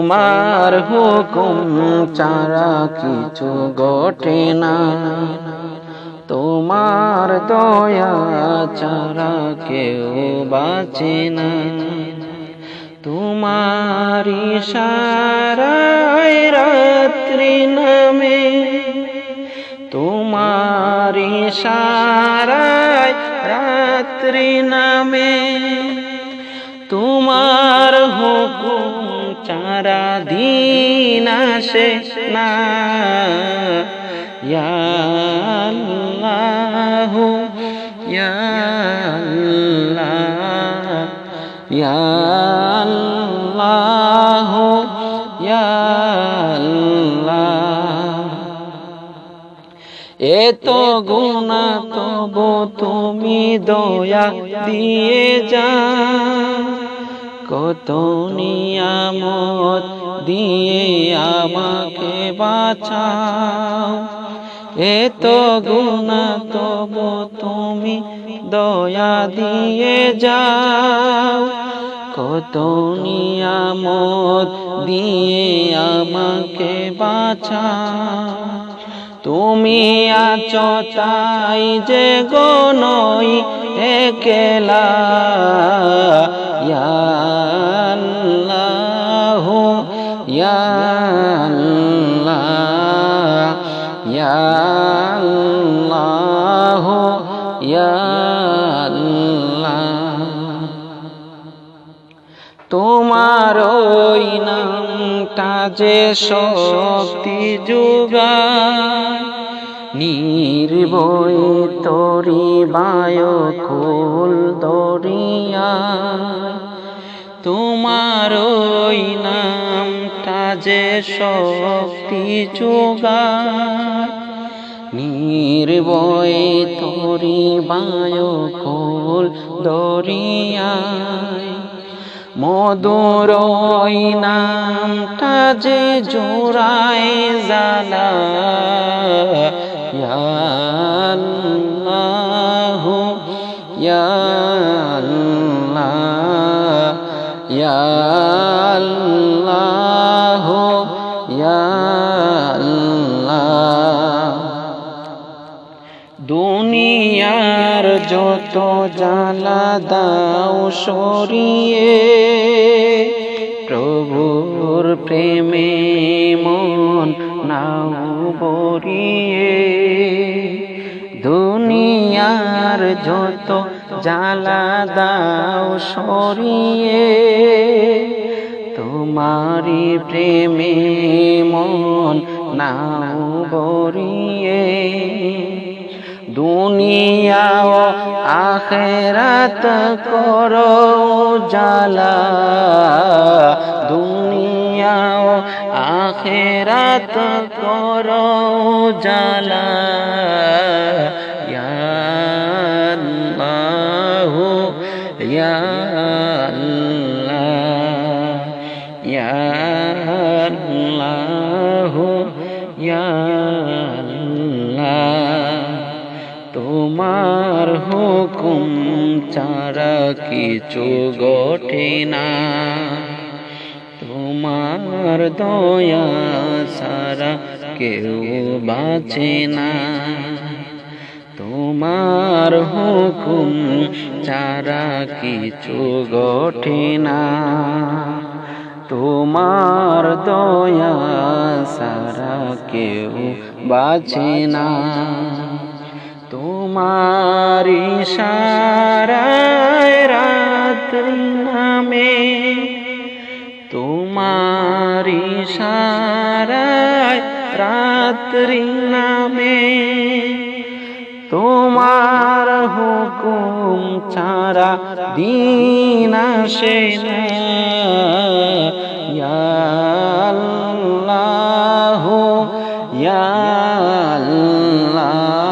তোমার হুকুম ছাড়া কিছু ঘটে না, তোমার দয়া ছাড়া কেউ বাঁচে না। তোমার ইশারায় রাত্রি নামে, তোমার ইশারায় রাত্রি নামে, তোমার হুকুম ছাড়া দিন আসে না। ইয়া আল্লাহ ইয়া আল্লাহ ইয়া আল্লাহ ইয়া আল্লাহ। এত গুনাহ তবু তুমি দয়া দিয়ে যাও, কত নিয়ামত দিয়ে আমাকে বাঁচাও। এত গুনাহ তবু তুমি দয়া দিয়ে যাও, কত নিয়ামত দিয়ে আমাকে বাঁচাও। তুমি আছো তাই যে গনই একলা। ইয়া আল্লাহ ইয়া আল্লাহ ইয়া আল্লাহ ইয়া আল্লাহ। তোমার ওই নামটা যে শক্তি যোগায়, নির্ভয়ে তরি বায়কুল দরিয়ায়। তোমার ওই নামটা যে শক্তি যোগায়, নির্ভয়ে তরি বায়কুল দরিয়ায়। মধুর ওই নামটা যে জোড়ায় জ্বালা। ইয়া আল্লাহ ইয়া আল্লাহ ইয়া আল্লাহ ইয়া আল্লাহ। দুনিয়ার যত জ্বালা দাও সরিয়ে, প্রভুর প্রেমে মন নাও ভরিয়ে। দুনিয়ার যত জ্বালা দাও সরিয়ে, তোমারি প্রেমে মন নাও ভরিয়ে। দুনিয়া ও আখিরাত করো জালা, দুনিয়া ও আখিরাত করো জালা। ইয়া আল্লাহ ইয়া আল্লাহ ইয়া আল্লাহ ইয়া আল্লাহ। তোমার হুকুম ছাড়া কিছু ঘটে না, তোমার দয়া ছাড়া কেউ বাঁচে না। তোমার হুকুম ছাড়া কিছু ঘটে না, তোমার দয়া ছাড়া কেউ বাঁচে না। তোমার ইশারায় রাত্রি নামে, তোমার ইশারায় রাত্রি নামে, তোমার হুকুম ছাড়া দিন আসে না। ইয়া আল্লাহ ইয়া আল্লাহ